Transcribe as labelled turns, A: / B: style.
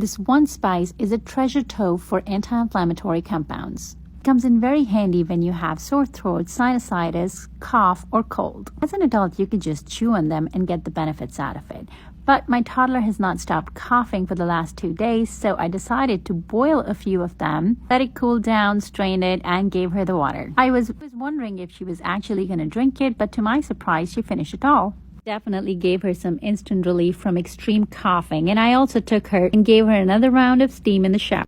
A: This one spice is a treasure trove for anti-inflammatory compounds. It comes in very handy when you have sore throat, sinusitis, cough, or cold. As an adult, you can just chew on them and get the benefits out of it. But my toddler has not stopped coughing for the last 2 days, so I decided to boil a few of them, let it cool down, strained it, and gave her the water. I was wondering if she was actually going to drink it, but to my surprise, she finished it all. Definitely gave her some instant relief from extreme coughing, and I also took her and gave her another round of steam in the shower.